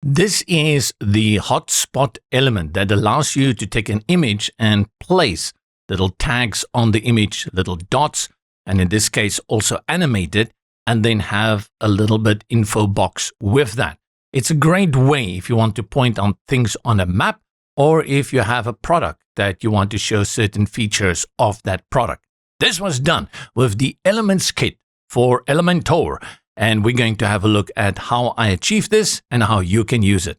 This is the Hotspot element that allows you to take an image and place little tags on the image, little dots, and in this case also animate it, and then have a little bit info box with that. It's a great way if you want to point on things on a map, or if you have a product that you want to show certain features of that product. This was done with the ElementsKit for Elementor, and we're going to have a look at how I achieved this and how you can use it.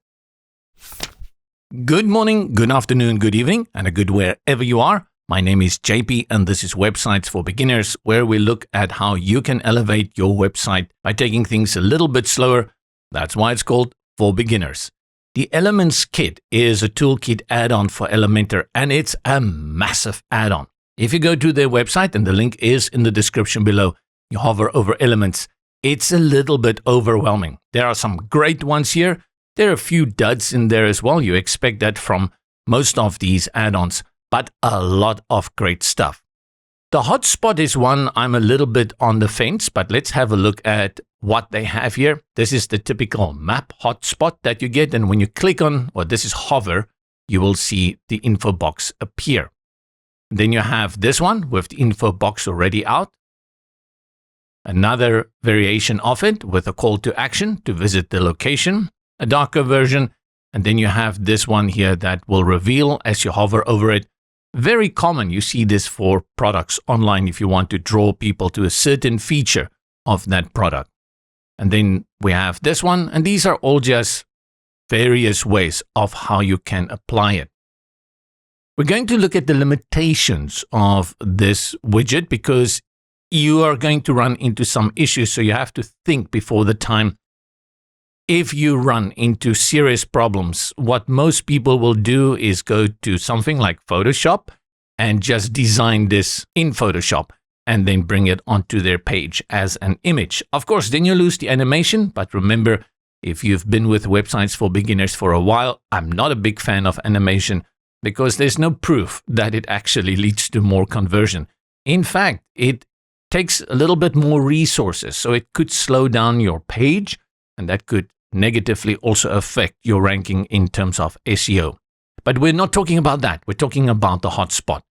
Good morning, good afternoon, good evening, and a good wherever you are. My name is JP, and this is Websites for Beginners, where we look at how you can elevate your website by taking things a little bit slower. That's why it's called For Beginners. The ElementsKit is a toolkit add-on for Elementor, and it's a massive add-on. If you go to their website, and the link is in the description below, you hover over Elements, it's a little bit overwhelming. There are some great ones here. There are a few duds in there as well. You expect that from most of these add-ons, but a lot of great stuff. The Hotspot is one I'm a little bit on the fence, but let's have a look at what they have here. This is the typical map hotspot that you get, and when you click on, or this is hover, you will see the info box appear. Then you have this one with the info box already out. Another variation of it with a call to action to visit the location, a darker version, and then you have this one here that will reveal as you hover over it. Very common, you see this for products online if you want to draw people to a certain feature of that product. And then we have this one, and these are all just various ways of how you can apply it. We're going to look at the limitations of this widget because you are going to run into some issues, so you have to think before the time. If you run into serious problems, what most people will do is go to something like Photoshop and just design this in Photoshop and then bring it onto their page as an image. Of course, then you lose the animation, but remember, if you've been with Websites for Beginners for a while, I'm not a big fan of animation because there's no proof that it actually leads to more conversion. In fact, it takes a little bit more resources, so it could slow down your page, and that could negatively also affect your ranking in terms of SEO. But we're not talking about that. We're talking about the hotspot.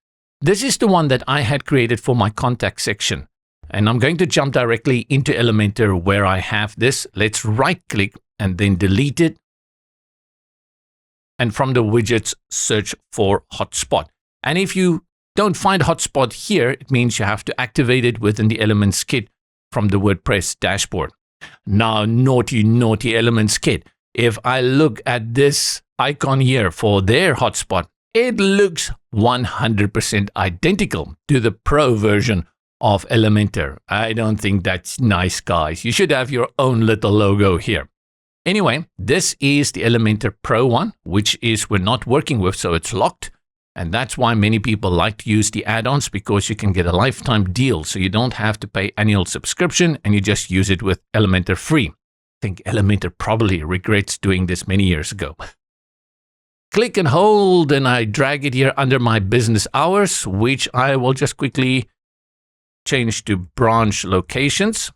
This is the one that I had created for my contact section, and I'm going to jump directly into Elementor where I have this. Let's right-click and then delete it. And from the widgets, search for hotspot. And if you don't find hotspot here, it means you have to activate it within the ElementsKit from the WordPress dashboard. Now, naughty ElementsKit. If I look at this icon here for their hotspot, it looks 100% identical to the Pro version of Elementor. I don't think that's nice, guys. You should have your own little logo here. Anyway, this is the Elementor Pro one, which is we're not working with, so it's locked. And that's why many people like to use the add-ons, because you can get a lifetime deal. So you don't have to pay annual subscription and you just use it with Elementor free. I think Elementor probably regrets doing this many years ago. Click and hold, and I drag it here under my business hours, which I will just quickly change to branch locations.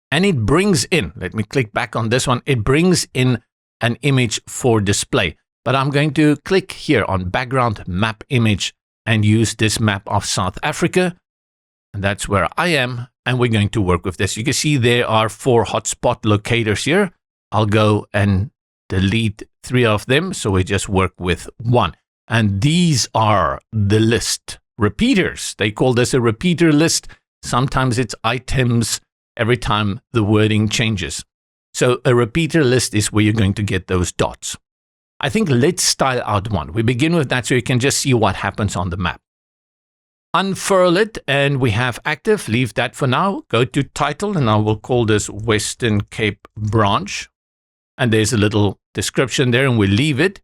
And it brings in, let me click back on this one, it brings in an image for display. But I'm going to click here on background map image and use this map of South Africa. And that's where I am. And we're going to work with this. You can see there are 4 hotspot locators here. I'll go and delete 3 of them. So we just work with 1. And these are the list repeaters. They call this a repeater list. Sometimes it's items every time the wording changes. So a repeater list is where you're going to get those dots. I think let's style out one. We begin with that so you can just see what happens on the map. Unfurl it, and we have active. Leave that for now. Go to title, and I will call this Western Cape branch. And there's a little description there, and we'll leave it.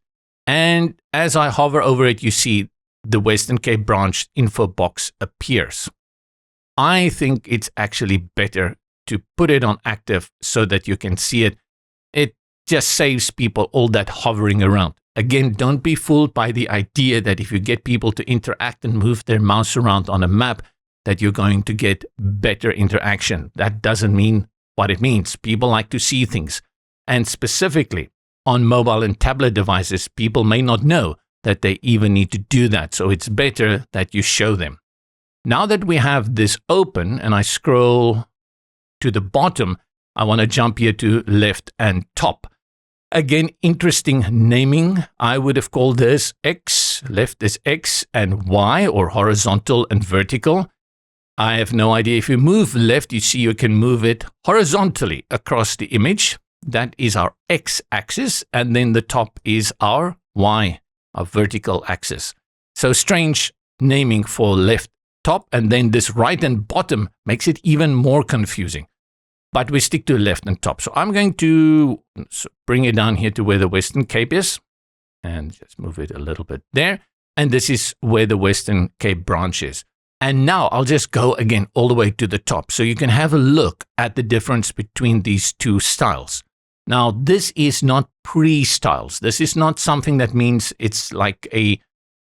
And as I hover over it, you see the Western Cape branch info box appears. I think it's actually better to put it on active so that you can see it. It just saves people all that hovering around. Again, don't be fooled by the idea that if you get people to interact and move their mouse around on a map, that you're going to get better interaction. That doesn't mean what it means. People like to see things. And specifically on mobile and tablet devices, people may not know that they even need to do that. So it's better that you show them. Now that we have this open and I scroll to the bottom, I want to jump here to left and top. Again, interesting naming. I would have called this X, left is X, and Y, or horizontal and vertical. I have no idea. If you move left, you see you can move it horizontally across the image. That is our X axis, and then the top is our Y, our vertical axis. So strange naming for left, top, and then this right and bottom makes it even more confusing. But we stick to left and top. So I'm going to bring it down here to where the Western Cape is, and just move it a little bit there. And this is where the Western Cape branch is. And now I'll just go again all the way to the top, so you can have a look at the difference between these two styles. Now, this is not pre-styles. This is not something that means it's like a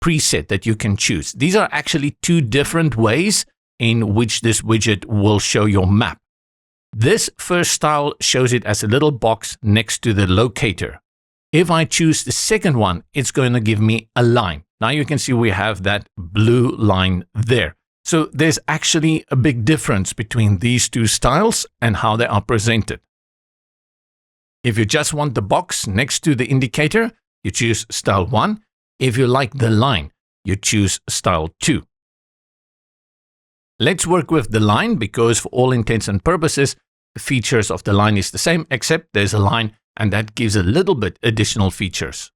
preset that you can choose. These are actually two different ways in which this widget will show your map. This first style shows it as a little box next to the locator. If I choose the second one, it's going to give me a line. Now you can see we have that blue line there. So there's actually a big difference between these two styles and how they are presented. If you just want the box next to the indicator, you choose style 1. If you like the line, you choose style 2. Let's work with the line because for all intents and purposes, the features of the line is the same, except there's a line and that gives a little bit additional features.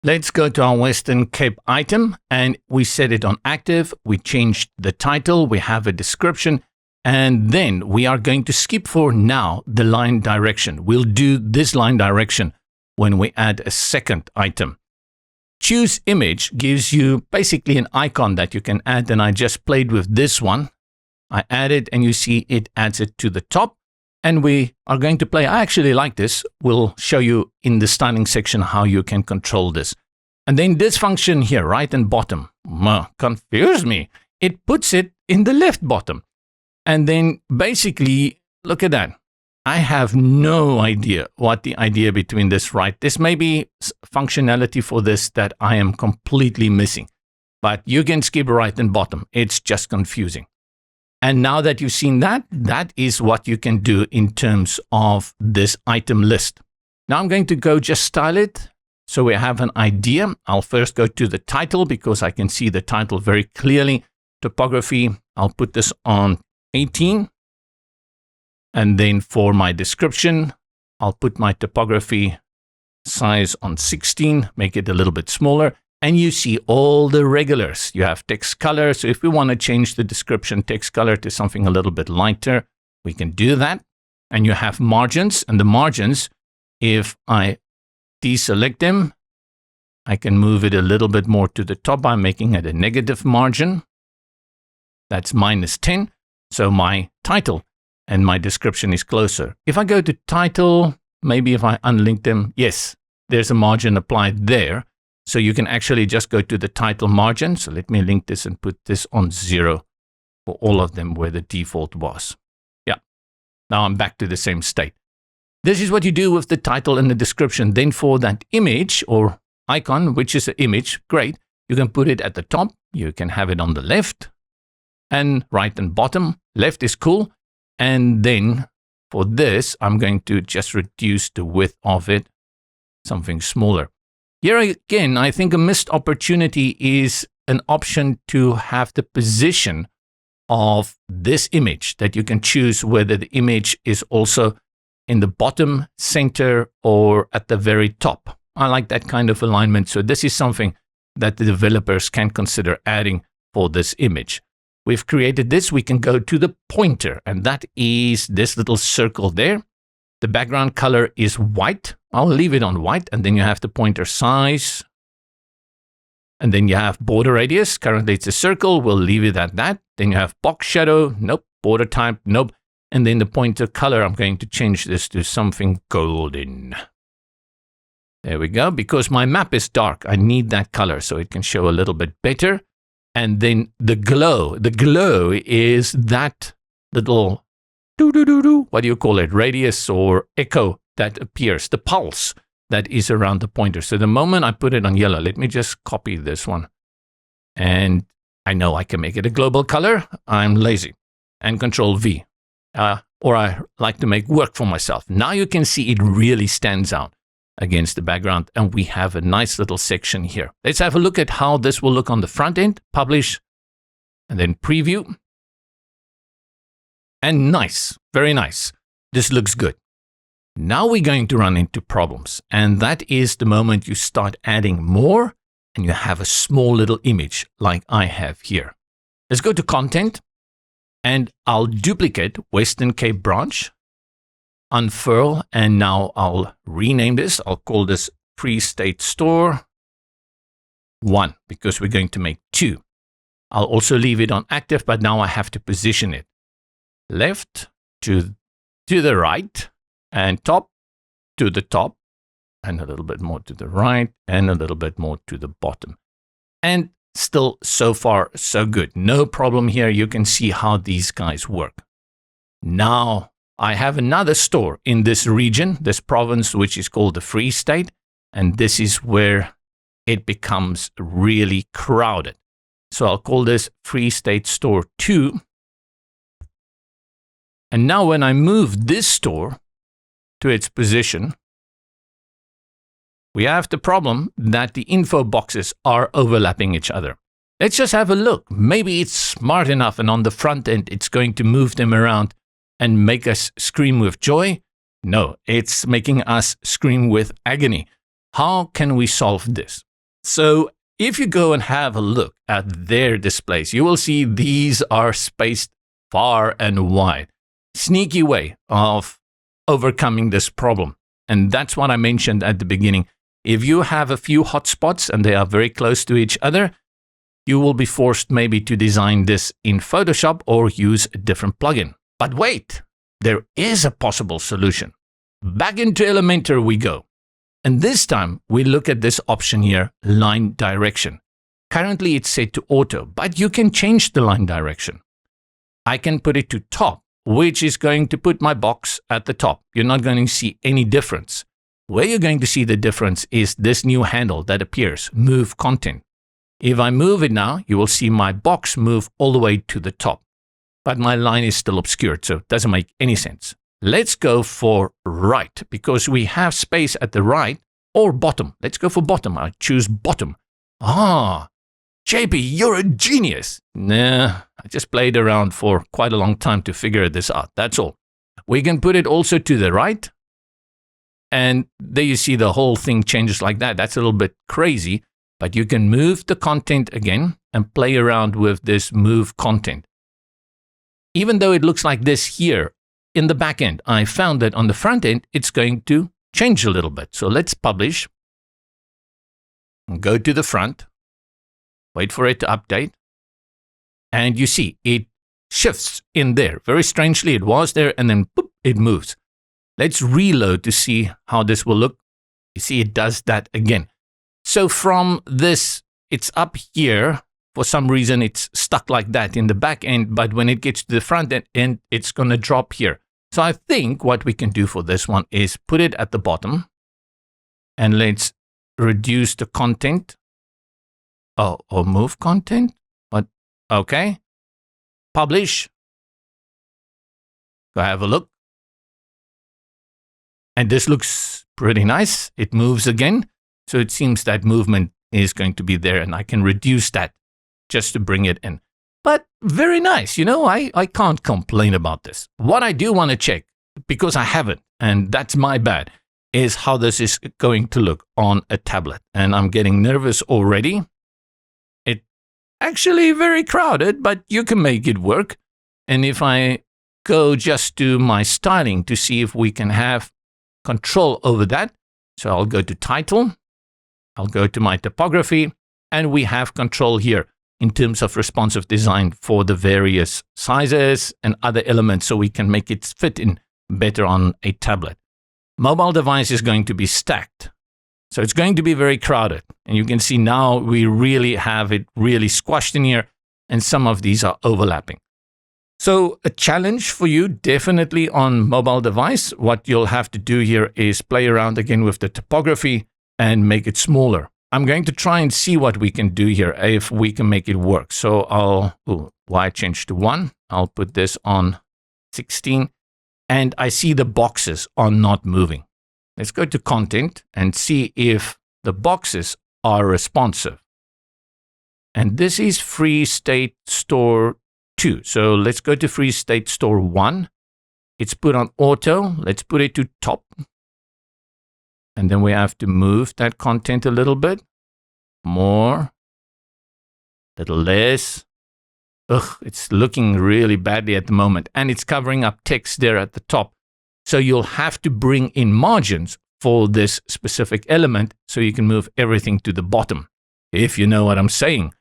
Let's go to our Western Cape item and we set it on active. We changed the title. We have a description. And then we are going to skip for now the line direction. We'll do this line direction when we add a second item. Choose image gives you basically an icon that you can add. And I just played with this one. I added and you see it adds it to the top. And we are going to play. I actually like this. We'll show you in the styling section how you can control this. And then this function here, right and bottom, confused me. It puts it in the left bottom. And then basically, look at that. I have no idea what the idea between this right. This may be functionality for this that I am completely missing. But you can skip right and bottom. It's just confusing. And now that you've seen that, that is what you can do in terms of this item list. Now I'm going to go just style it. So we have an idea. I'll first go to the title because I can see the title very clearly. Topography, I'll put this on 18. And then for my description, I'll put my topography size on 16, make it a little bit smaller. And you see all the regulars. You have text color. So if we want to change the description text color to something a little bit lighter, we can do that. And you have margins. And the margins, if I deselect them, I can move it a little bit more to the top by making it a negative margin. That's -10. So my title and my description is closer. If I go to title, maybe if I unlink them, yes, there's a margin applied there. So you can actually just go to the title margin. So let me link this and put this on 0 for all of them where the default was. Yeah. Now I'm back to the same state. This is what you do with the title and the description. Then for that image or icon, which is an image, great. You can put it at the top. You can have it on the left and right and bottom. Left is cool. And then for this, I'm going to just reduce the width of it, something smaller. Here again, I think a missed opportunity is an option to have the position of this image that you can choose whether the image is also in the bottom, center, or at the very top. I like that kind of alignment. So this is something that the developers can consider adding for this image. We've created this. We can go to the pointer, and that is this little circle there. The background color is white. I'll leave it on white, and then you have the pointer size. And then you have border radius. Currently it's a circle. We'll leave it at that. Then you have box shadow. Nope. Border type. Nope. And then the pointer color, I'm going to change this to something golden. There we go. Because my map is dark, I need that color so it can show a little bit better. And then the glow. The glow is that little what do you call it? Radius or echo that appears, the pulse that is around the pointer. So the moment I put it on yellow, let me just copy this one. And I know I can make it a global color. I'm lazy. And Control V. Or I like to make work for myself. Now you can see it really stands out against the background. And we have a nice little section here. Let's have a look at how this will look on the front end. Publish. And then preview. And nice. Very nice. This looks good. Now we're going to run into problems. And that is the moment you start adding more and you have a small little image like I have here. Let's go to Content. And I'll duplicate Western Cape branch, unfurl, and now I'll rename this. I'll call this Free State Store 1 because we're going to make 2. I'll also leave it on active, but now I have to position it left to the right and top to the top and a little bit more to the right and a little bit more to the bottom. And still, so far, so good. No problem here. You can see how these guys work. Now, I have another store in this region, this province, which is called the Free State. And this is where it becomes really crowded. So I'll call this Free State Store 2. And now when I move this store to its position, we have the problem that the info boxes are overlapping each other. Let's just have a look. Maybe it's smart enough and on the front end, it's going to move them around and make us scream with joy. No, it's making us scream with agony. How can we solve this? So if you go and have a look at their displays, you will see these are spaced far and wide. Sneaky way of overcoming this problem. And that's what I mentioned at the beginning. If you have a few hotspots and they are very close to each other, you will be forced maybe to design this in Photoshop or use a different plugin. But wait, there is a possible solution. Back into Elementor we go. And this time we look at this option here, line direction. Currently it's set to auto, but you can change the line direction. I can put it to top, which is going to put my box at the top. You're not going to see any difference. Where you're going to see the difference is this new handle that appears, Move Content. If I move it now, you will see my box move all the way to the top. But my line is still obscured, so it doesn't make any sense. Let's go for right, because we have space at the right, or bottom. Let's go for bottom. I choose bottom. Ah, JP, you're a genius. Nah, I just played around for quite a long time to figure this out. That's all. We can put it also to the right. And there you see the whole thing changes like that. That's a little bit crazy, but you can move the content again and play around with this move content. Even though it looks like this here in the back end, I found that on the front end, it's going to change a little bit. So let's publish, go to the front, wait for it to update. And you see it shifts in there. Very strangely, it was there and then boop, it moves. Let's reload to see how this will look. You see, it does that again. So from this, it's up here. For some reason, it's stuck like that in the back end. But when it gets to the front end, it's going to drop here. So I think what we can do for this one is put it at the bottom. And let's reduce the content. Oh, or move content. What? Okay. Publish. Go have a look. And this looks pretty nice. It moves again. So it seems that movement is going to be there and I can reduce that just to bring it in. But very nice. You know, I can't complain about this. What I do want to check, because I haven't, and that's my bad, is how this is going to look on a tablet. And I'm getting nervous already. It's actually very crowded, but you can make it work. And if I go just to my styling to see if we can have control over that. So I'll go to title, I'll go to my typography, and we have control here in terms of responsive design for the various sizes and other elements so we can make it fit in better on a tablet. Mobile device is going to be stacked. So it's going to be very crowded. And you can see now we really have it really squashed in here and some of these are overlapping. So a challenge for you, definitely on mobile device. What you'll have to do here is play around again with the typography and make it smaller. I'm going to try and see what we can do here, if we can make it work. So why change to 1? I'll put this on 16. And I see the boxes are not moving. Let's go to content and see if the boxes are responsive. And this is Free State Store 2. So let's go to Free State Store 1. It's put on auto. Let's put it to top. And then we have to move that content a little bit. More. Little less. It's looking really badly at the moment. And it's covering up text there at the top. So you'll have to bring in margins for this specific element so you can move everything to the bottom, if you know what I'm saying.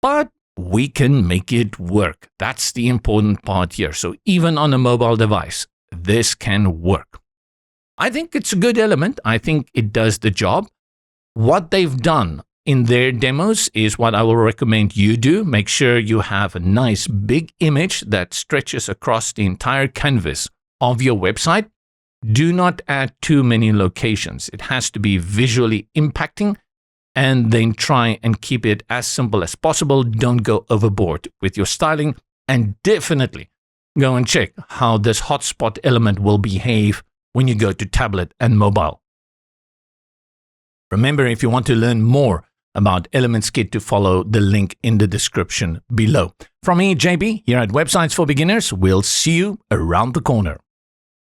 But we can make it work. That's the important part here. So even on a mobile device, this can work. I think it's a good element. I think it does the job. What they've done in their demos is what I will recommend you do. Make sure you have a nice big image that stretches across the entire canvas of your website. Do not add too many locations. It has to be visually impacting, and then try and keep it as simple as possible. Don't go overboard with your styling, and definitely go and check how this hotspot element will behave when you go to tablet and mobile. Remember, if you want to learn more about ElementsKit, to follow the link in the description below. From me, JB, here at Websites for Beginners, we'll see you around the corner.